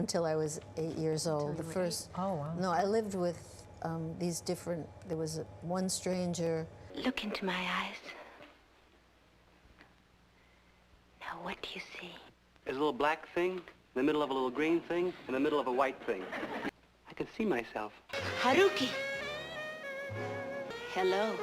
Until I was 8 years old. The first. Oh, wow. No, I lived with these different. There was one stranger. Look into my eyes. Now, what do you see? There's a little black thing in the middle of a little green thing in the middle of a white thing. I can see myself. Haruki. Hello.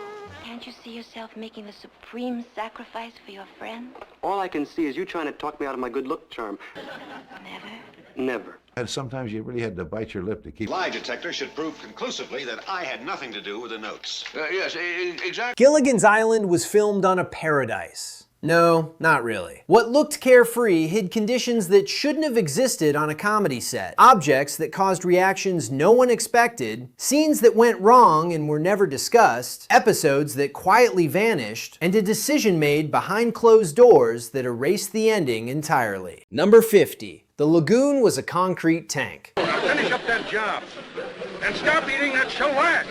Can't you see yourself making the supreme sacrifice for your friend? All I can see is you trying to talk me out of my good look charm. Never? Never. And sometimes you really had to bite your lip to keep... Lie detector should prove conclusively that I had nothing to do with the notes. Yes, exactly. Gilligan's Island was filmed on a paradise. No, not really. What looked carefree hid conditions that shouldn't have existed on a comedy set. Objects that caused reactions no one expected, scenes that went wrong and were never discussed, episodes that quietly vanished, and a decision made behind closed doors that erased the ending entirely. Number 50. The lagoon was a concrete tank. Now finish up that job and stop eating that shellac.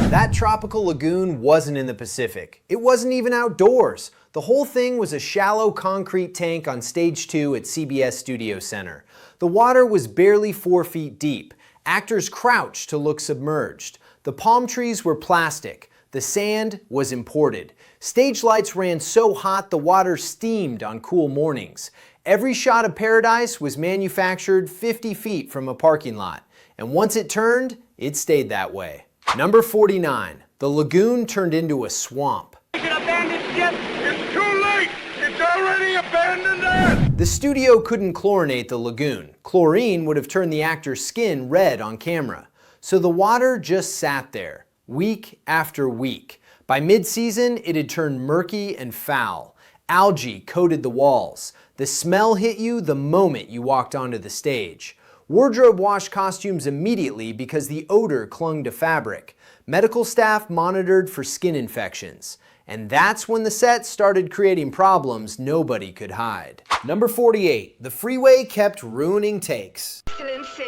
That tropical lagoon wasn't in the Pacific. It wasn't even outdoors. The whole thing was a shallow concrete tank on stage 2 at CBS Studio Center. The water was barely 4 feet deep. Actors crouched to look submerged. The palm trees were plastic. The sand was imported. Stage lights ran so hot the water steamed on cool mornings. Every shot of paradise was manufactured 50 feet from a parking lot. And once it turned, it stayed that way. Number 49. The lagoon turned into a swamp. You should abandon ship. It's too late. It's already abandoned. The studio couldn't chlorinate the lagoon. Chlorine would have turned the actor's skin red on camera. So the water just sat there, week after week. By mid-season, it had turned murky and foul. Algae coated the walls. The smell hit you the moment you walked onto the stage. Wardrobe washed costumes immediately because the odor clung to fabric. Medical staff monitored for skin infections. And that's when the set started creating problems nobody could hide. Number 48. The freeway kept ruining takes. Excellency.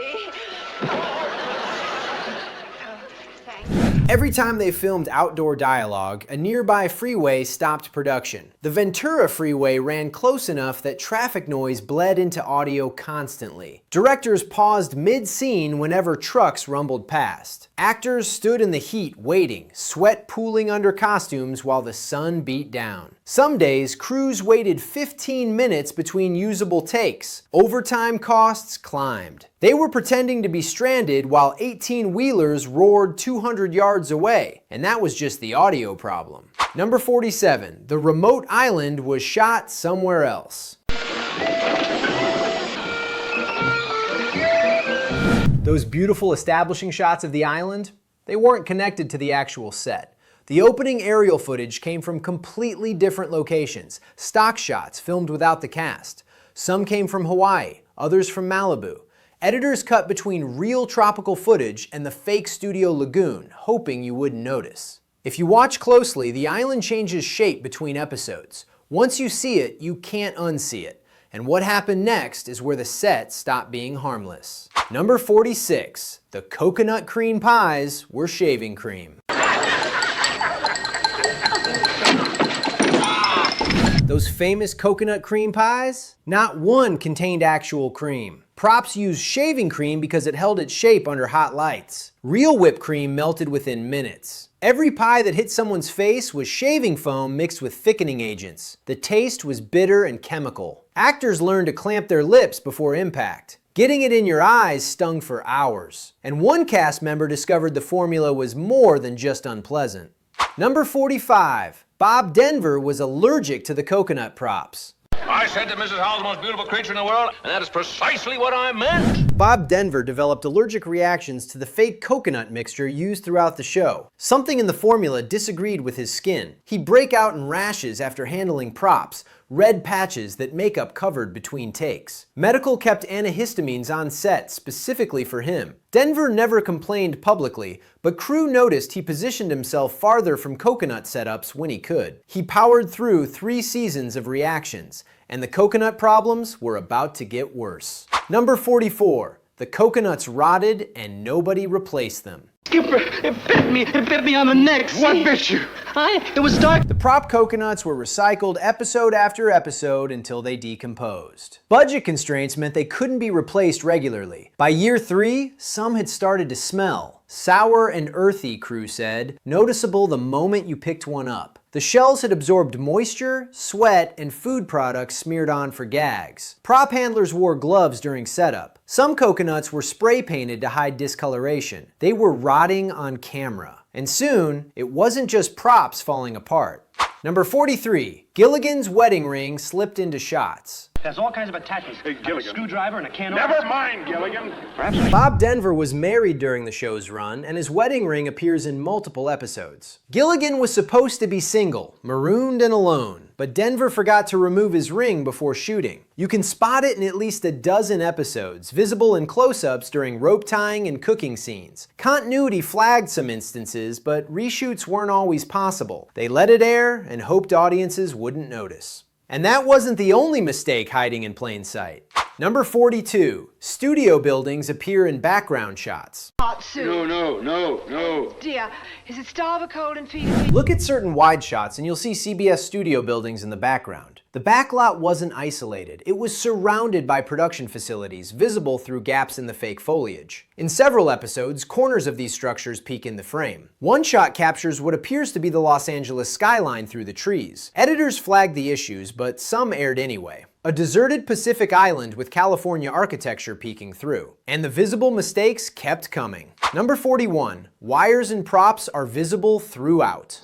Every time they filmed outdoor dialogue, a nearby freeway stopped production. The Ventura Freeway ran close enough that traffic noise bled into audio constantly. Directors paused mid-scene whenever trucks rumbled past. Actors stood in the heat waiting, sweat pooling under costumes while the sun beat down. Some days, crews waited 15 minutes between usable takes. Overtime costs climbed. They were pretending to be stranded while 18-wheelers roared 200 yards away, and that was just the audio problem. Number 47. The remote island was shot somewhere else. Those beautiful establishing shots of the island, they weren't connected to the actual set. The opening aerial footage came from completely different locations, stock shots filmed without the cast. Some came from Hawaii, others from Malibu. Editors cut between real tropical footage and the fake studio lagoon, hoping you wouldn't notice. If you watch closely, the island changes shape between episodes. Once you see it, you can't unsee it. And what happened next is where the set stopped being harmless. Number 46. The coconut cream pies were shaving cream. Those famous coconut cream pies? Not one contained actual cream. Props used shaving cream because it held its shape under hot lights. Real whipped cream melted within minutes. Every pie that hit someone's face was shaving foam mixed with thickening agents. The taste was bitter and chemical. Actors learned to clamp their lips before impact. Getting it in your eyes stung for hours. And one cast member discovered the formula was more than just unpleasant. Number 45. Bob Denver was allergic to the coconut props. I said that Mrs. Howell's the most beautiful creature in the world, and that is precisely what I meant. Bob Denver developed allergic reactions to the fake coconut mixture used throughout the show. Something in the formula disagreed with his skin. He'd break out in rashes after handling props, red patches that makeup covered between takes. Medical kept antihistamines on set specifically for him. Denver never complained publicly, but crew noticed he positioned himself farther from coconut setups when he could. He powered through 3 seasons of reactions, and the coconut problems were about to get worse. Number 44. The coconuts rotted and nobody replaced them. Skipper, it bit me. It bit me on the neck. What bit you? It was dark. The prop coconuts were recycled episode after episode until they decomposed. Budget constraints meant they couldn't be replaced regularly. By year 3, some had started to smell. Sour and earthy, crew said, noticeable the moment you picked one up. The shells had absorbed moisture, sweat, and food products smeared on for gags. Prop handlers wore gloves during setup. Some coconuts were spray painted to hide discoloration. They were rotting on camera. And soon, it wasn't just props falling apart. Number 43, Gilligan's wedding ring slipped into shots. There's all kinds of attachments. Hey, Gilligan. A screwdriver and a can of... Never mind, Gilligan. Bob Denver was married during the show's run, and his wedding ring appears in multiple episodes. Gilligan was supposed to be single, marooned and alone, but Denver forgot to remove his ring before shooting. You can spot it in at least a dozen episodes, visible in close-ups during rope tying and cooking scenes. Continuity flagged some instances, but reshoots weren't always possible. They let it air and hoped audiences wouldn't notice. And that wasn't the only mistake hiding in plain sight. Number 42, studio buildings appear in background shots. Hot soup. No. Dear, is it starve a cold and feed a... Look at certain wide shots and you'll see CBS studio buildings in the background. The backlot wasn't isolated. It was surrounded by production facilities, visible through gaps in the fake foliage. In several episodes, corners of these structures peek in the frame. One shot captures what appears to be the Los Angeles skyline through the trees. Editors flagged the issues, but some aired anyway. A deserted Pacific island with California architecture peeking through. And the visible mistakes kept coming. Number 41, wires and props are visible throughout.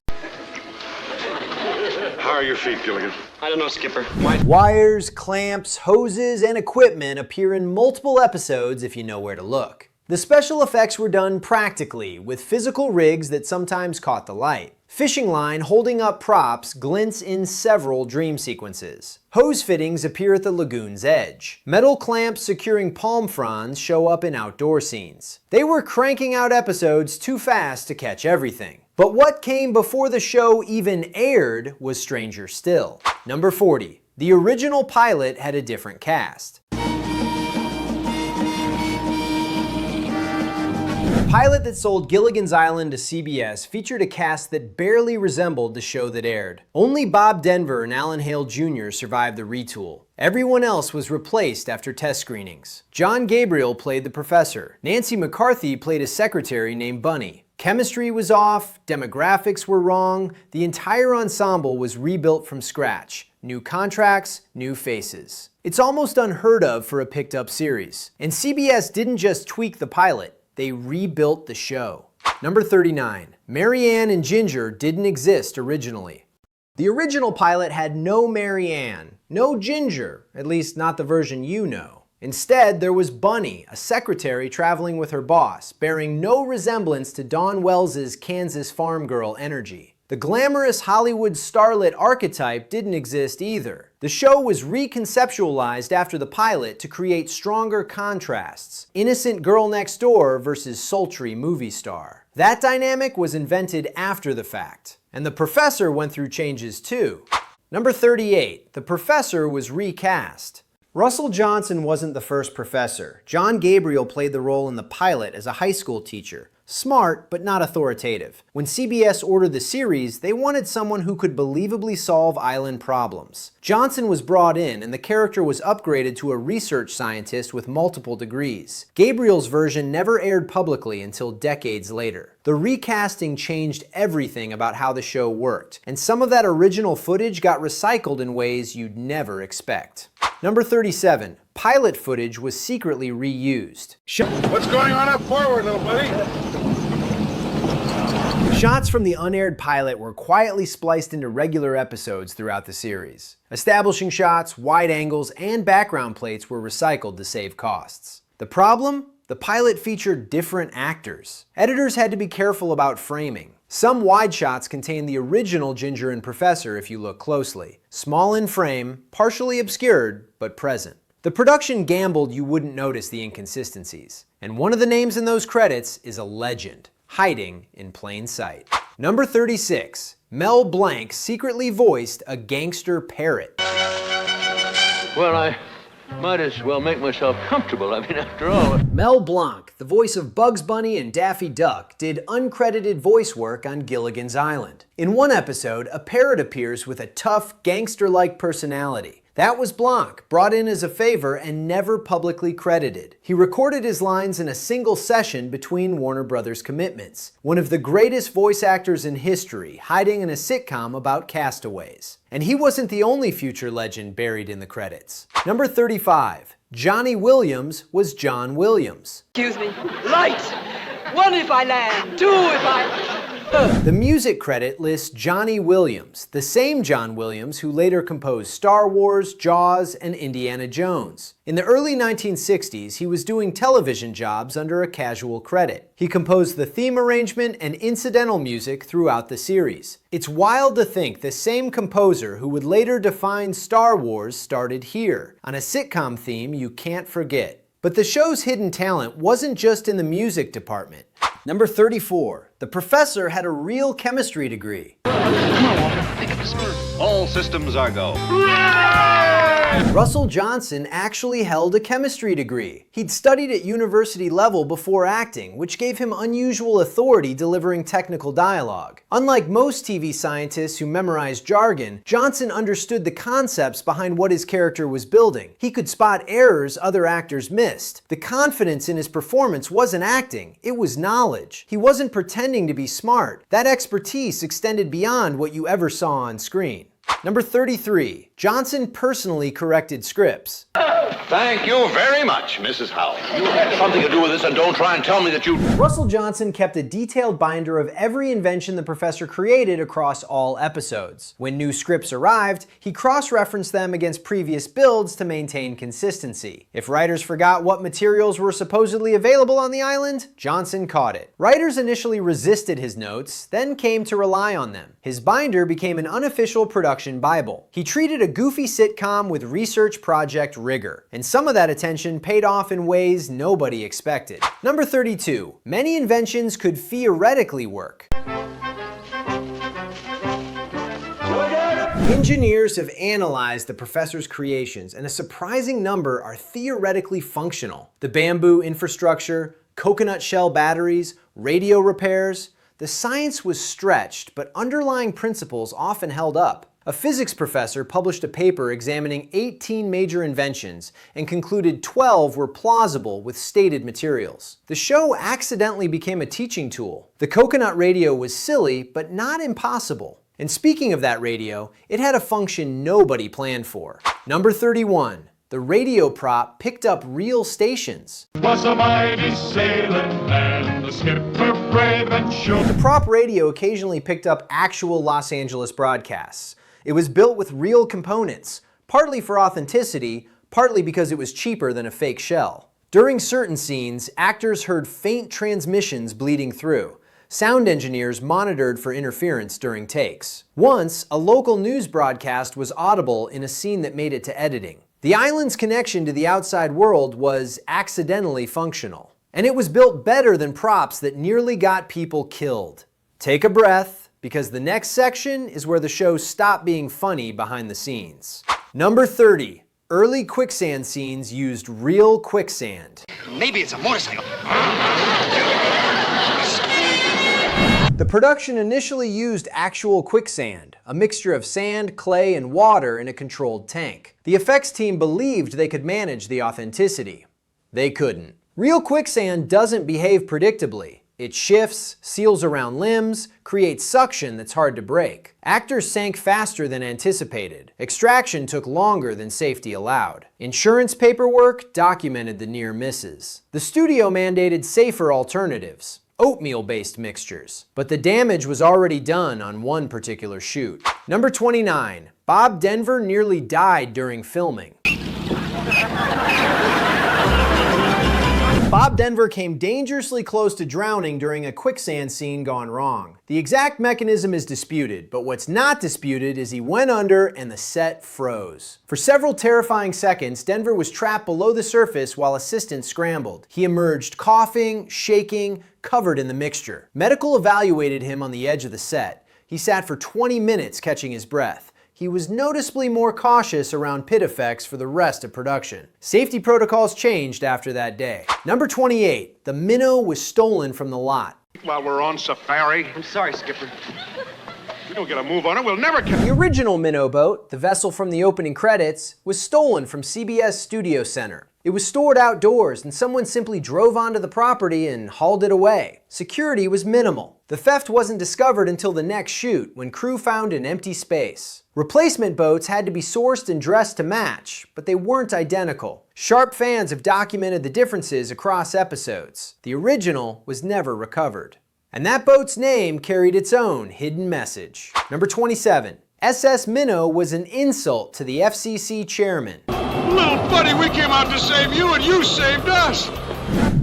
How are your feet, Gilligan? I don't know, Skipper. Wires, clamps, hoses, and equipment appear in multiple episodes if you know where to look. The special effects were done practically, with physical rigs that sometimes caught the light. Fishing line holding up props glints in several dream sequences. Hose fittings appear at the lagoon's edge. Metal clamps securing palm fronds show up in outdoor scenes. They were cranking out episodes too fast to catch everything. But what came before the show even aired was stranger still. Number 40. The original pilot had a different cast. The pilot that sold Gilligan's Island to CBS featured a cast that barely resembled the show that aired. Only Bob Denver and Alan Hale Jr. survived the retool. Everyone else was replaced after test screenings. John Gabriel played the professor. Nancy McCarthy played a secretary named Bunny. Chemistry was off, demographics were wrong, the entire ensemble was rebuilt from scratch. New contracts, new faces. It's almost unheard of for a picked up series. And CBS didn't just tweak the pilot, they rebuilt the show. Number 39. Mary Ann and Ginger didn't exist originally. The original pilot had no Mary Ann, no Ginger, at least not the version you know. Instead, there was Bunny, a secretary traveling with her boss, bearing no resemblance to Dawn Wells' Kansas farm girl energy. The glamorous Hollywood starlet archetype didn't exist either. The show was reconceptualized after the pilot to create stronger contrasts. Innocent girl next door versus sultry movie star. That dynamic was invented after the fact. And the professor went through changes too. Number 38. The professor was recast. Russell Johnson wasn't the first professor. John Gabriel played the role in the pilot as a high school teacher. Smart, but not authoritative. When CBS ordered the series, they wanted someone who could believably solve island problems. Johnson was brought in, and the character was upgraded to a research scientist with multiple degrees. Gabriel's version never aired publicly until decades later. The recasting changed everything about how the show worked, and some of that original footage got recycled in ways you'd never expect. Number 37. Pilot footage was secretly reused. What's going on up forward, little buddy? Shots from the unaired pilot were quietly spliced into regular episodes throughout the series. Establishing shots, wide angles, and background plates were recycled to save costs. The problem? The pilot featured different actors. Editors had to be careful about framing. Some wide shots contain the original Ginger and Professor if you look closely. Small in frame, partially obscured, but present. The production gambled you wouldn't notice the inconsistencies. And one of the names in those credits is a legend, hiding in plain sight. Number 36. Mel Blanc secretly voiced a gangster parrot. Well, Might as well make myself comfortable. I mean, after all. Mel Blanc, the voice of Bugs Bunny and Daffy Duck, did uncredited voice work on Gilligan's Island. In one episode, a parrot appears with a tough, gangster-like personality. That was Blanc, brought in as a favor and never publicly credited. He recorded his lines in a single session between Warner Brothers commitments. One of the greatest voice actors in history, hiding in a sitcom about castaways. And he wasn't the only future legend buried in the credits. Number 35. Johnny Williams was John Williams. Excuse me. Lights! One if I land, two if I... The music credit lists Johnny Williams, the same John Williams who later composed Star Wars, Jaws, and Indiana Jones. In the early 1960s, he was doing television jobs under a casual credit. He composed the theme arrangement and incidental music throughout the series. It's wild to think the same composer who would later define Star Wars started here, on a sitcom theme you can't forget. But the show's hidden talent wasn't just in the music department. Number 34. The professor had a real chemistry degree. All systems are go. Russell Johnson actually held a chemistry degree. He'd studied at university level before acting, which gave him unusual authority delivering technical dialogue. Unlike most TV scientists who memorize jargon, Johnson understood the concepts behind what his character was building. He could spot errors other actors missed. The confidence in his performance wasn't acting, it was knowledge. He wasn't pretending to be smart. That expertise extended beyond what you ever saw on screen. Number 33. Johnson personally corrected scripts. Thank you very much, Mrs. Howell. You had something to do with this, and don't try and tell me that you... Russell Johnson kept a detailed binder of every invention the professor created across all episodes. When new scripts arrived, he cross-referenced them against previous builds to maintain consistency. If writers forgot what materials were supposedly available on the island, Johnson caught it. Writers initially resisted his notes, then came to rely on them. His binder became an unofficial production Bible. He treated a goofy sitcom with research project rigor, and some of that attention paid off in ways nobody expected. Number 32. Many inventions could theoretically work. Engineers have analyzed the professor's creations, and a surprising number are theoretically functional. The bamboo infrastructure, coconut shell batteries, radio repairs. The science was stretched, but underlying principles often held up. A physics professor published a paper examining 18 major inventions and concluded 12 were plausible with stated materials. The show accidentally became a teaching tool. The coconut radio was silly, but not impossible. And speaking of that radio, it had a function nobody planned for. Number 31. The radio prop picked up real stations. Was a mighty sailing man, the skipper brave and sure. The prop radio occasionally picked up actual Los Angeles broadcasts. It was built with real components, partly for authenticity, partly because it was cheaper than a fake shell. During certain scenes, actors heard faint transmissions bleeding through. Sound engineers monitored for interference during takes. Once, a local news broadcast was audible in a scene that made it to editing. The island's connection to the outside world was accidentally functional. And it was built better than props that nearly got people killed. Take a breath, because the next section is where the show stopped being funny behind the scenes. Number 30. Early quicksand scenes used real quicksand. Maybe it's a motorcycle. The production initially used actual quicksand, a mixture of sand, clay, and water in a controlled tank. The effects team believed they could manage the authenticity. They couldn't. Real quicksand doesn't behave predictably. It shifts, seals around limbs, creates suction that's hard to break. Actors sank faster than anticipated. Extraction took longer than safety allowed. Insurance paperwork documented the near misses. The studio mandated safer alternatives, oatmeal-based mixtures. But the damage was already done on one particular shoot. Number 29. Bob Denver nearly died during filming. Bob Denver came dangerously close to drowning during a quicksand scene gone wrong. The exact mechanism is disputed, but what's not disputed is he went under and the set froze. For several terrifying seconds, Denver was trapped below the surface while assistants scrambled. He emerged coughing, shaking, covered in the mixture. Medical evaluated him on the edge of the set. He sat for 20 minutes catching his breath. he was noticeably more cautious around pit effects for the rest of production. Safety protocols changed after that day. Number 28, the minnow was stolen from the lot. While we're on safari. I'm sorry, Skipper. We don't get a move on it, we'll never catch. The original minnow boat, the vessel from the opening credits, was stolen from CBS Studio Center. It was stored outdoors and someone simply drove onto the property and hauled it away. Security was minimal. The theft wasn't discovered until the next shoot, when crew found an empty space. Replacement boats had to be sourced and dressed to match, but they weren't identical. Sharp fans have documented the differences across episodes. The original was never recovered. And that boat's name carried its own hidden message. Number 27. SS Minnow was an insult to the FCC chairman. Little buddy, we came out to save you and you saved us.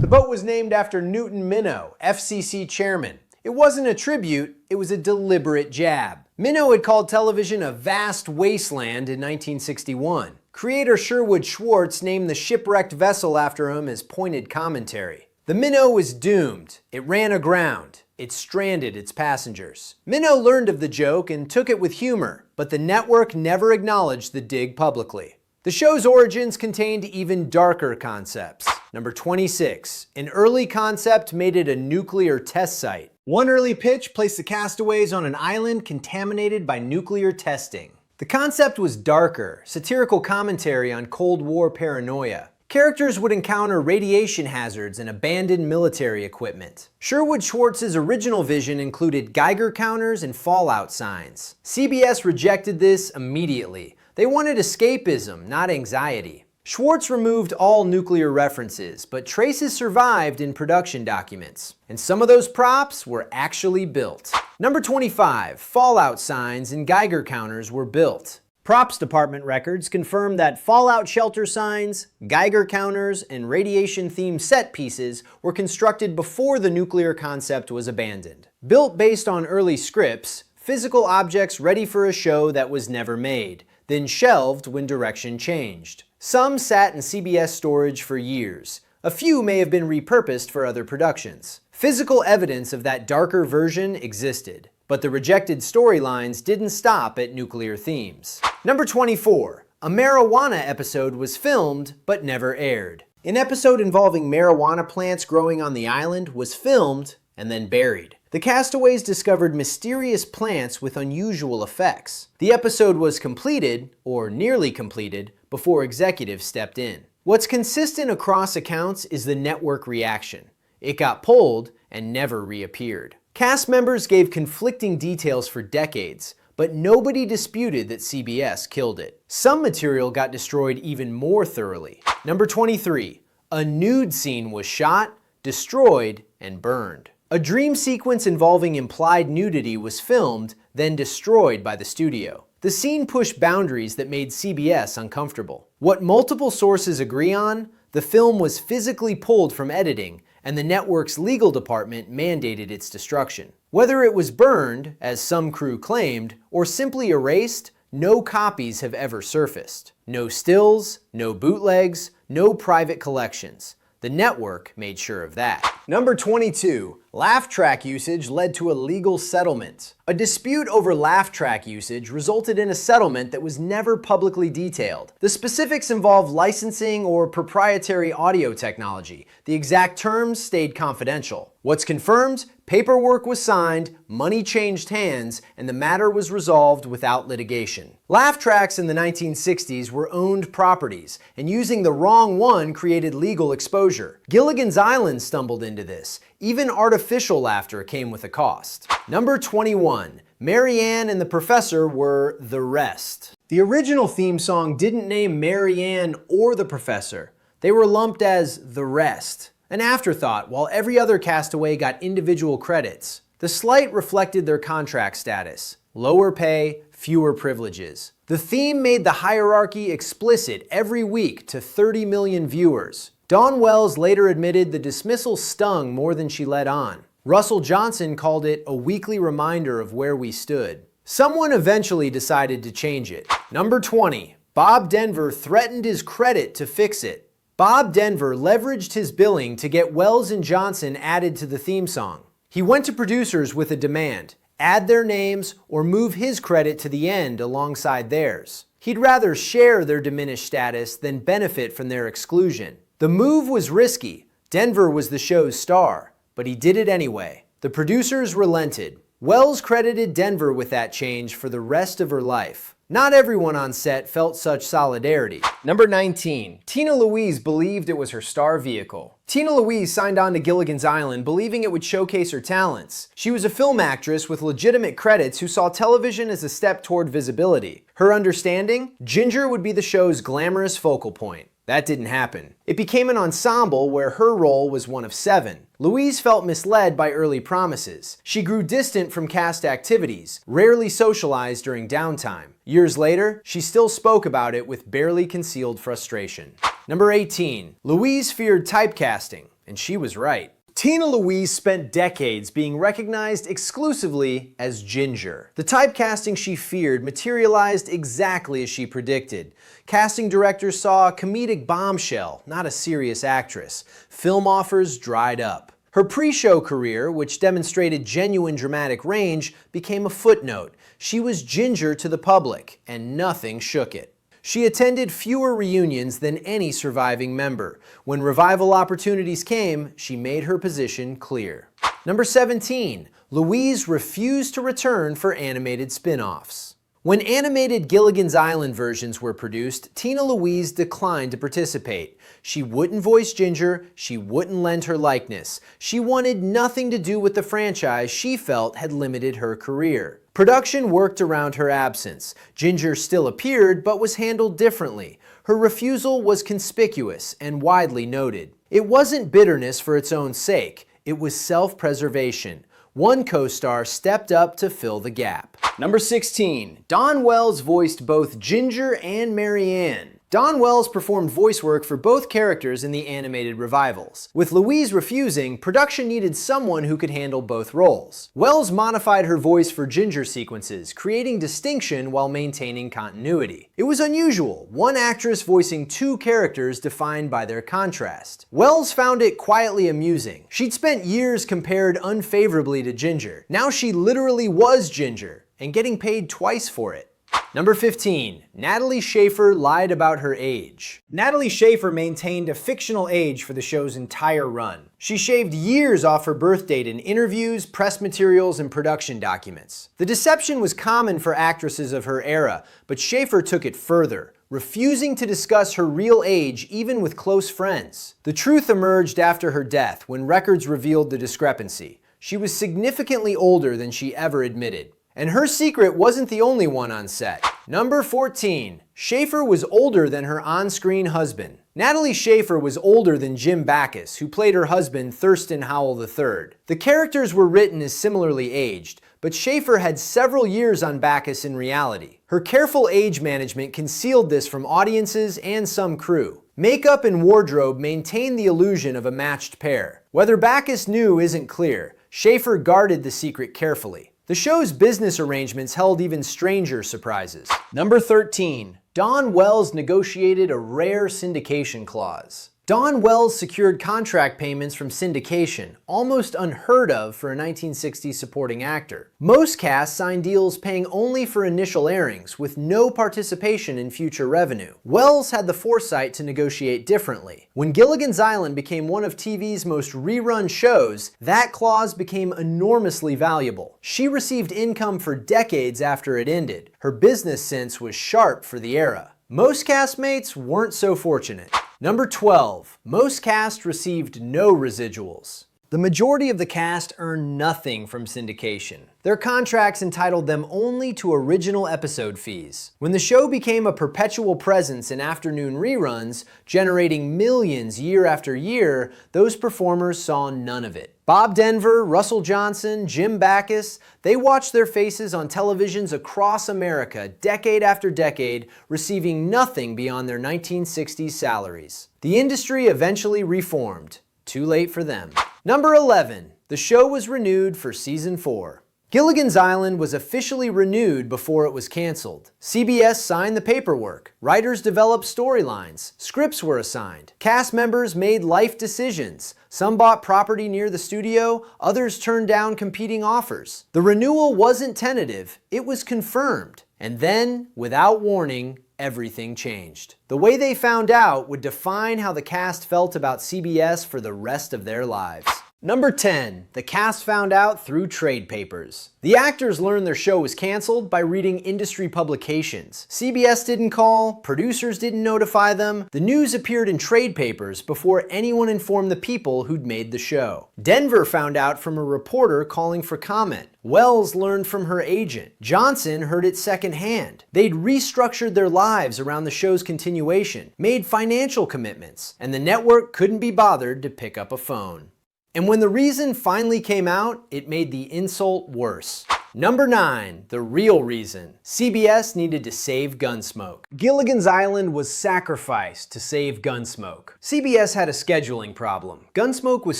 The boat was named after Newton Minnow, FCC chairman. It wasn't a tribute, it was a deliberate jab. Minnow had called television a vast wasteland in 1961. Creator Sherwood Schwartz named the shipwrecked vessel after him as pointed commentary. The Minnow was doomed. It ran aground. It stranded its passengers. Minnow learned of the joke and took it with humor, but the network never acknowledged the dig publicly. The show's origins contained even darker concepts. Number 26. An early concept made it a nuclear test site. One early pitch placed the castaways on an island contaminated by nuclear testing. The concept was darker, satirical commentary on Cold War paranoia. Characters would encounter radiation hazards and abandoned military equipment. Sherwood Schwartz's original vision included Geiger counters and fallout signs. CBS rejected this immediately. They wanted escapism, not anxiety. Schwartz removed all nuclear references, but traces survived in production documents. And some of those props were actually built. Number 25, fallout signs and Geiger counters were built. Props department records confirm that fallout shelter signs, Geiger counters, and radiation-themed set pieces were constructed before the nuclear concept was abandoned. Built based on early scripts, physical objects ready for a show that was never made, then shelved when direction changed. Some sat in CBS storage for years. A few may have been repurposed for other productions. Physical evidence of that darker version existed, but the rejected storylines didn't stop at nuclear themes. Number 24. A marijuana episode was filmed but never aired. An episode involving marijuana plants growing on the island was filmed and then buried. The castaways discovered mysterious plants with unusual effects. The episode was completed, or nearly completed, before executives stepped in. What's consistent across accounts is the network reaction. It got pulled and never reappeared. Cast members gave conflicting details for decades, but nobody disputed that CBS killed it. Some material got destroyed even more thoroughly. Number 23. A nude scene was shot, destroyed, and burned. A dream sequence involving implied nudity was filmed, then destroyed by the studio. The scene pushed boundaries that made CBS uncomfortable. What multiple sources agree on, the film was physically pulled from editing, and the network's legal department mandated its destruction. Whether it was burned, as some crew claimed, or simply erased, no copies have ever surfaced. No stills, no bootlegs, no private collections. The network made sure of that. Number 22. Laugh track usage led to a legal settlement. A dispute over laugh track usage resulted in a settlement that was never publicly detailed. The specifics involved licensing or proprietary audio technology. The exact terms stayed confidential. What's confirmed? Paperwork was signed, money changed hands, and the matter was resolved without litigation. Laugh tracks in the 1960s were owned properties, and using the wrong one created legal exposure. Gilligan's Island stumbled into this. Even artificial laughter came with a cost. Number 21. Mary Ann and the Professor were the rest. The original theme song didn't name Mary Ann or the Professor. They were lumped as the rest. An afterthought, while every other castaway got individual credits. The slight reflected their contract status. Lower pay, fewer privileges. The theme made the hierarchy explicit every week to 30 million viewers. Dawn Wells later admitted the dismissal stung more than she let on. Russell Johnson called it a weekly reminder of where we stood. Someone eventually decided to change it. Number 20. Bob Denver threatened his credit to fix it. Bob Denver leveraged his billing to get Wells and Johnson added to the theme song. He went to producers with a demand: add their names, or move his credit to the end alongside theirs. He'd rather share their diminished status than benefit from their exclusion. The move was risky. Denver was the show's star, but he did it anyway. The producers relented. Wells credited Denver with that change for the rest of her life. Not everyone on set felt such solidarity. Number 19. Tina Louise believed it was her star vehicle. Tina Louise signed on to Gilligan's Island believing it would showcase her talents. She was a film actress with legitimate credits who saw television as a step toward visibility. Her understanding? Ginger would be the show's glamorous focal point. That didn't happen. It became an ensemble where her role was one of 7. Louise felt misled by early promises. She grew distant from cast activities, rarely socialized during downtime. Years later, she still spoke about it with barely concealed frustration. Number 18. Louise feared typecasting, and she was right. Tina Louise spent decades being recognized exclusively as Ginger. The typecasting she feared materialized exactly as she predicted. Casting directors saw a comedic bombshell, not a serious actress. Film offers dried up. Her pre-show career, which demonstrated genuine dramatic range, became a footnote. She was Ginger to the public, and nothing shook it. She attended fewer reunions than any surviving member. When revival opportunities came, she made her position clear. Number 17. Louise refused to return for animated spin-offs. When animated Gilligan's Island versions were produced, Tina Louise declined to participate. She wouldn't voice Ginger, she wouldn't lend her likeness. She wanted nothing to do with the franchise she felt had limited her career. Production worked around her absence. Ginger still appeared, but was handled differently. Her refusal was conspicuous and widely noted. It wasn't bitterness for its own sake. It was self-preservation. One co-star stepped up to fill the gap. Number 16. Dawn Wells voiced both Ginger and Mary Ann. Dawn Wells performed voice work for both characters in the animated revivals. With Louise refusing, production needed someone who could handle both roles. Wells modified her voice for Ginger sequences, creating distinction while maintaining continuity. It was unusual, one actress voicing 2 characters defined by their contrast. Wells found it quietly amusing. She'd spent years compared unfavorably to Ginger. Now she literally was Ginger, and getting paid twice for it. Number 15. Natalie Schafer lied about her age. Natalie Schafer maintained a fictional age for the show's entire run. She shaved years off her birth date in interviews, press materials, and production documents. The deception was common for actresses of her era, but Schafer took it further, refusing to discuss her real age even with close friends. The truth emerged after her death when records revealed the discrepancy. She was significantly older than she ever admitted. And her secret wasn't the only one on set. Number 14. Schafer was older than her on-screen husband. Natalie Schafer was older than Jim Backus, who played her husband Thurston Howell III. The characters were written as similarly aged, but Schafer had several years on Backus in reality. Her careful age management concealed this from audiences and some crew. Makeup and wardrobe maintained the illusion of a matched pair. Whether Backus knew isn't clear. Schafer guarded the secret carefully. The show's business arrangements held even stranger surprises. Number 13. Dawn Wells negotiated a rare syndication clause. Dawn Wells secured contract payments from syndication, almost unheard of for a 1960s supporting actor. Most casts signed deals paying only for initial airings, with no participation in future revenue. Wells had the foresight to negotiate differently. When Gilligan's Island became one of TV's most rerun shows, that clause became enormously valuable. She received income for decades after it ended. Her business sense was sharp for the era. Most castmates weren't so fortunate. Number 12. Most cast received no residuals. The majority of the cast earned nothing from syndication. Their contracts entitled them only to original episode fees. When the show became a perpetual presence in afternoon reruns, generating millions year after year, those performers saw none of it. Bob Denver, Russell Johnson, Jim Backus, they watched their faces on televisions across America decade after decade, receiving nothing beyond their 1960s salaries. The industry eventually reformed. Too late for them. Number 11. The show was renewed for season 4. Gilligan's Island was officially renewed before it was canceled. CBS signed the paperwork. Writers developed storylines. Scripts were assigned. Cast members made life decisions. Some bought property near the studio, others turned down competing offers. The renewal wasn't tentative, it was confirmed. And then, without warning, everything changed. The way they found out would define how the cast felt about CBS for the rest of their lives. Number 10. The cast found out through trade papers. The actors learned their show was canceled by reading industry publications. CBS didn't call, producers didn't notify them. The news appeared in trade papers before anyone informed the people who'd made the show. Denver found out from a reporter calling for comment. Wells learned from her agent. Johnson heard it secondhand. They'd restructured their lives around the show's continuation, made financial commitments, and the network couldn't be bothered to pick up a phone. And when the reason finally came out, it made the insult worse. Number 9. The real reason. CBS needed to save Gunsmoke. Gilligan's Island was sacrificed to save Gunsmoke. CBS had a scheduling problem. Gunsmoke was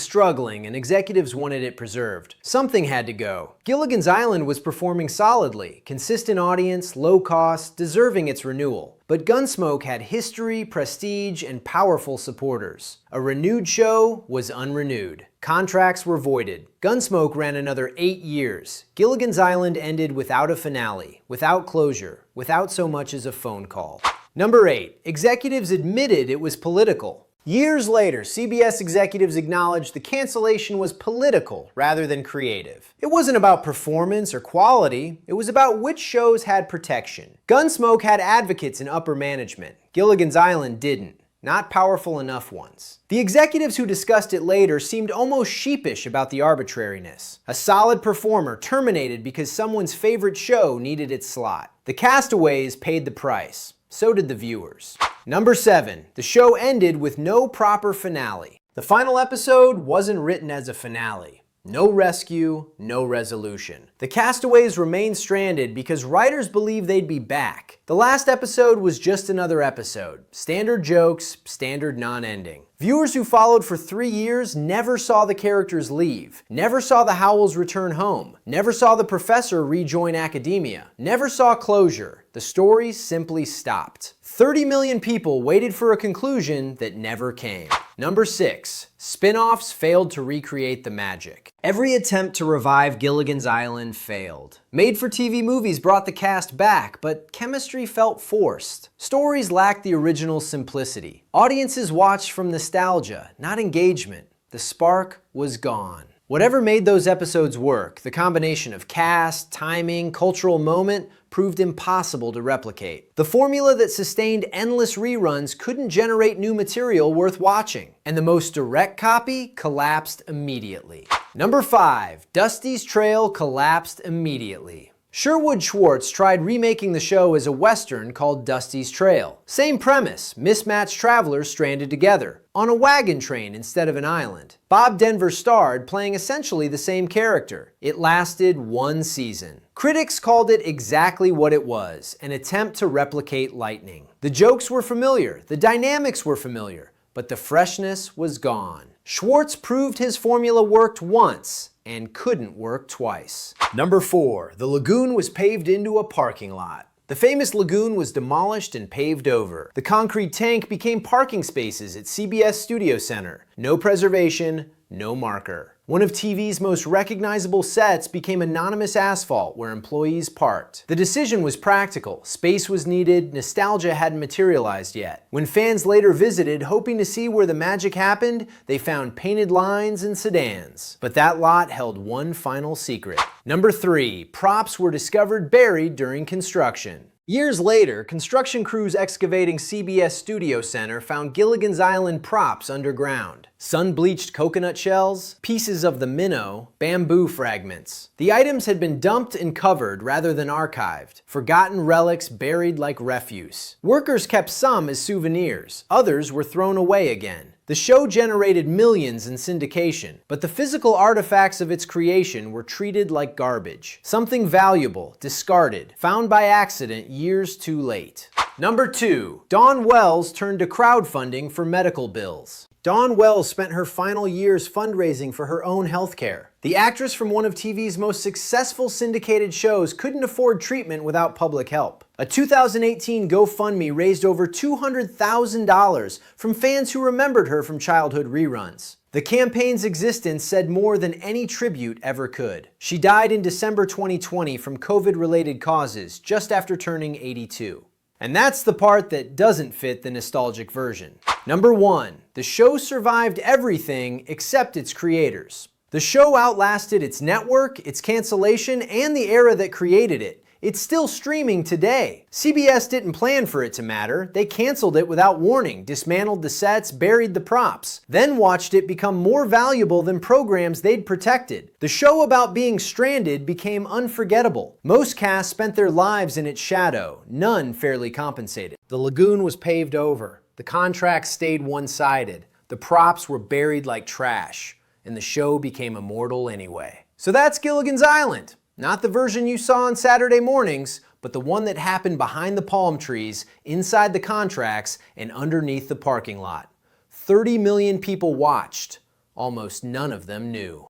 struggling and executives wanted it preserved. Something had to go. Gilligan's Island was performing solidly, consistent audience, low cost, deserving its renewal. But Gunsmoke had history, prestige, and powerful supporters. A renewed show was unrenewed. Contracts were voided. Gunsmoke ran another 8 years. Gilligan's Island ended without a finale, without closure, without so much as a phone call. Number 8. Executives admitted it was political. Years later, CBS executives acknowledged the cancellation was political rather than creative. It wasn't about performance or quality, it was about which shows had protection. Gunsmoke had advocates in upper management. Gilligan's Island didn't. Not powerful enough ones. The executives who discussed it later seemed almost sheepish about the arbitrariness. A solid performer terminated because someone's favorite show needed its slot. The castaways paid the price. So did the viewers. Number 7. The show ended with no proper finale. The final episode wasn't written as a finale. No rescue, no resolution. The castaways remained stranded because writers believed they'd be back. The last episode was just another episode. Standard jokes, standard non-ending. Viewers who followed for 3 years never saw the characters leave, never saw the Howells return home, never saw the professor rejoin academia, never saw closure. The story simply stopped. 30 million people waited for a conclusion that never came. Number 6. Spin-offs failed to recreate the magic. Every attempt to revive Gilligan's Island failed. Made-for-TV movies brought the cast back, but chemistry felt forced. Stories lacked the original simplicity. Audiences watched from nostalgia, not engagement. The spark was gone. Whatever made those episodes work, the combination of cast, timing, cultural moment, proved impossible to replicate. The formula that sustained endless reruns couldn't generate new material worth watching, and the most direct copy collapsed immediately. Number 5. Dusty's Trail collapsed immediately. Sherwood Schwartz tried remaking the show as a Western called Dusty's Trail. Same premise, mismatched travelers stranded together, on a wagon train instead of an island. Bob Denver starred, playing essentially the same character. It lasted 1 season. Critics called it exactly what it was, an attempt to replicate Lightning. The jokes were familiar, the dynamics were familiar, but the freshness was gone. Schwartz proved his formula worked once, and couldn't work twice. Number 4. The lagoon was paved into a parking lot. The famous lagoon was demolished and paved over. The concrete tank became parking spaces at CBS Studio Center. No preservation, no marker. One of TV's most recognizable sets became anonymous asphalt where employees parked. The decision was practical. Space was needed, nostalgia hadn't materialized yet. When fans later visited, hoping to see where the magic happened, they found painted lines and sedans. But that lot held one final secret. Number 3. Props were discovered buried during construction. Years later, construction crews excavating CBS Studio Center found Gilligan's Island props underground. Sun-bleached coconut shells, pieces of the minnow, bamboo fragments. The items had been dumped and covered rather than archived. Forgotten relics buried like refuse. Workers kept some as souvenirs. Others were thrown away again. The show generated millions in syndication, but the physical artifacts of its creation were treated like garbage. Something valuable, discarded, found by accident years too late. Number 2. Dawn Wells turned to crowdfunding for medical bills. Dawn Wells spent her final years fundraising for her own health care. The actress from one of TV's most successful syndicated shows couldn't afford treatment without public help. A 2018 GoFundMe raised over $200,000 from fans who remembered her from childhood reruns. The campaign's existence said more than any tribute ever could. She died in December 2020 from COVID-related causes, just after turning 82. And that's the part that doesn't fit the nostalgic version. Number 1. The show survived everything except its creators. The show outlasted its network, its cancellation, and the era that created it. It's still streaming today. CBS didn't plan for it to matter. They canceled it without warning, dismantled the sets, buried the props, then watched it become more valuable than programs they'd protected. The show about being stranded became unforgettable. Most casts spent their lives in its shadow, none fairly compensated. The lagoon was paved over. The contracts stayed one-sided. The props were buried like trash. And the show became immortal anyway. So that's Gilligan's Island. Not the version you saw on Saturday mornings, but the one that happened behind the palm trees, inside the contracts, and underneath the parking lot. 30 million people watched. Almost none of them knew.